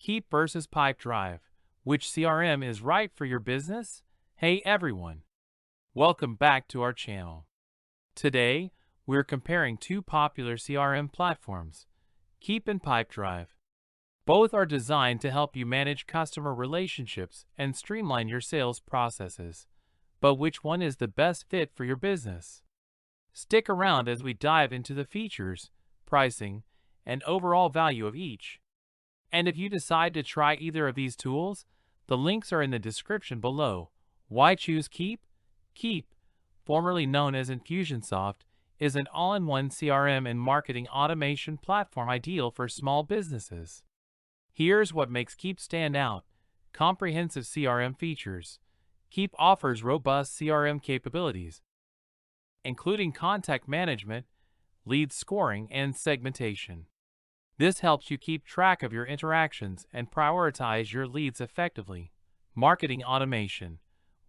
Keap versus Pipedrive. Which CRM is right for your business? Hey everyone! Welcome back to our channel. Today, we're comparing two popular CRM platforms, Keap and Pipedrive. Both are designed to help you manage customer relationships and streamline your sales processes. But which one is the best fit for your business? Stick around as we dive into the features, pricing, and overall value of each. And if you decide to try either of these tools, the links are in the description below. Why choose Keap? Keap, formerly known as Infusionsoft, is an all-in-one CRM and marketing automation platform ideal for small businesses. Here's what makes Keap stand out: comprehensive CRM features. Keap offers robust CRM capabilities, including contact management, lead scoring, and segmentation. This helps you keep track of your interactions and prioritize your leads effectively. Marketing automation.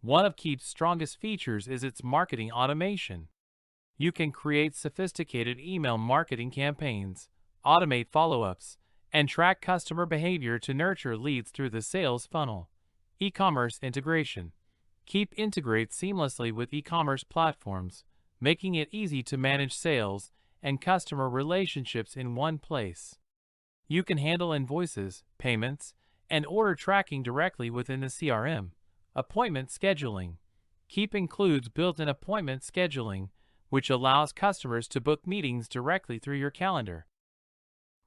One of Keap's strongest features is its marketing automation. You can create sophisticated email marketing campaigns, automate follow-ups, and track customer behavior to nurture leads through the sales funnel. E-commerce integration. Keap integrates seamlessly with e-commerce platforms, making it easy to manage sales and customer relationships in one place. You can handle invoices, payments, and order tracking directly within the CRM. Appointment scheduling. Keap includes built-in appointment scheduling, which allows customers to book meetings directly through your calendar.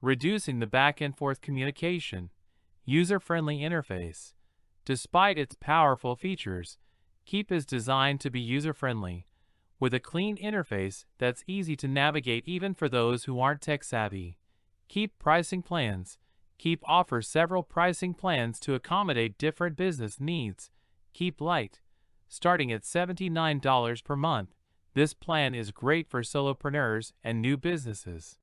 Reducing the back-and-forth communication. User-friendly interface. Despite its powerful features, Keap is designed to be user-friendly, with a clean interface that's easy to navigate even for those who aren't tech-savvy. Keap pricing plans. Keap offers several pricing plans to accommodate different business needs. Keap Lite, starting at $79 per month. This plan is great for solopreneurs and new businesses.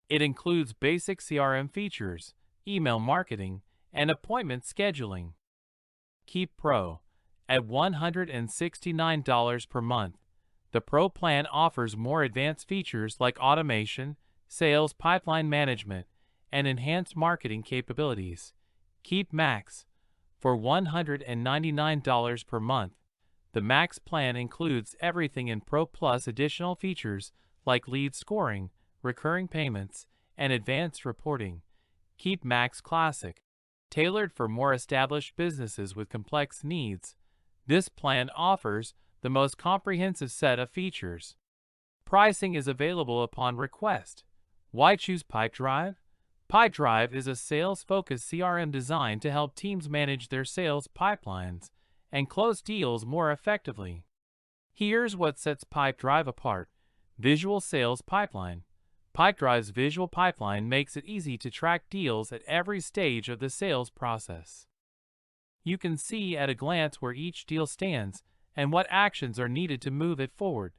It includes basic CRM features, email marketing, and appointment scheduling. Keap Pro, at $169 per month. The Pro plan offers more advanced features like automation, sales pipeline management, and enhanced marketing capabilities. Keap Max, for $199 per month. The Max plan includes everything in Pro plus additional features like lead scoring, recurring payments, and advanced reporting. Keap Max Classic, tailored for more established businesses with complex needs. This plan offers the most comprehensive set of features. Pricing is available upon request. Why choose Pipedrive? Pipedrive is a sales-focused CRM designed to help teams manage their sales pipelines and close deals more effectively. Here's what sets Pipedrive apart: visual sales pipeline. Pipedrive's visual pipeline makes it easy to track deals at every stage of the sales process. You can see at a glance where each deal stands and what actions are needed to move it forward.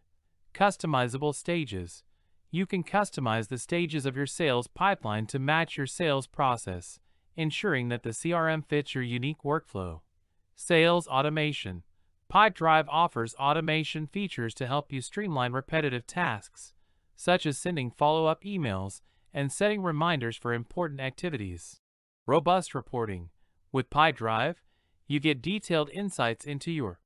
Customizable stages. You can customize the stages of your sales pipeline to match your sales process, ensuring that the CRM fits your unique workflow. Sales automation. Pipedrive offers automation features to help you streamline repetitive tasks, such as sending follow-up emails and setting reminders for important activities. Robust reporting. With Pipedrive, you get detailed insights into your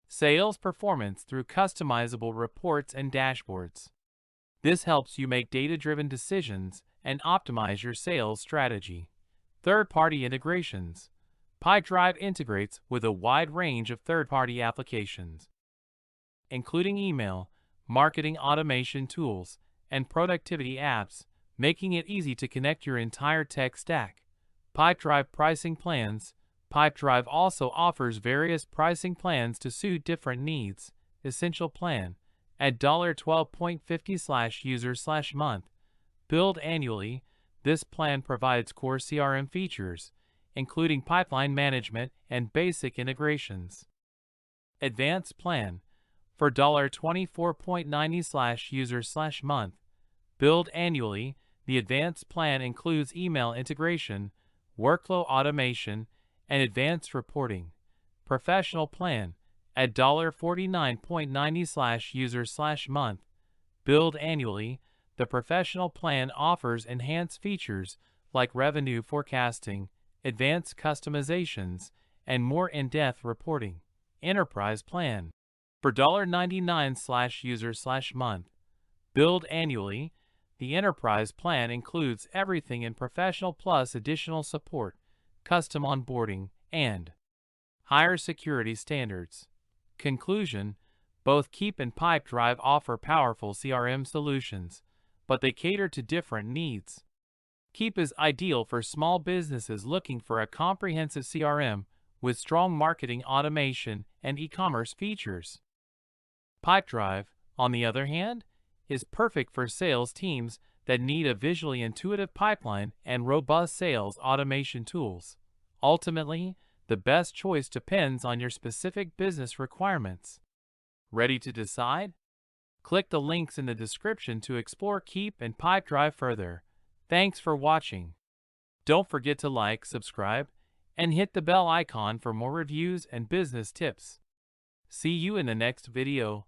sales performance through customizable reports and dashboards. This helps you make data-driven decisions and optimize your sales strategy. Third-party integrations. Pipedrive integrates with a wide range of third-party applications, including email, marketing automation tools, and productivity apps, making it easy to connect your entire tech stack. Pipedrive pricing plans. Pipedrive also offers various pricing plans to suit different needs. Essential plan, at $12.50/user/month. Billed annually, this plan provides core CRM features, including pipeline management and basic integrations. Advanced plan, for $24.90/user/month. Billed annually, the advanced plan includes email integration, workflow automation, and advanced reporting. Professional plan, at $49.90/user/month. Billed annually, the professional plan offers enhanced features like revenue forecasting, advanced customizations, and more in-depth reporting. Enterprise Plan. For $99/user/month. Billed annually, the Enterprise Plan includes everything in Professional plus additional support, custom onboarding, and higher security standards. Conclusion: both Keap and Pipedrive offer powerful CRM solutions, but they cater to different needs. Keap is ideal for small businesses looking for a comprehensive CRM with strong marketing automation and e-commerce features. Pipedrive, on the other hand, is perfect for sales teams that need a visually intuitive pipeline and robust sales automation tools. Ultimately, the best choice depends on your specific business requirements. Ready to decide? Click the links in the description to explore Keap and Pipedrive further. Thanks for watching. Don't forget to like, subscribe, and hit the bell icon for more reviews and business tips. See you in the next video.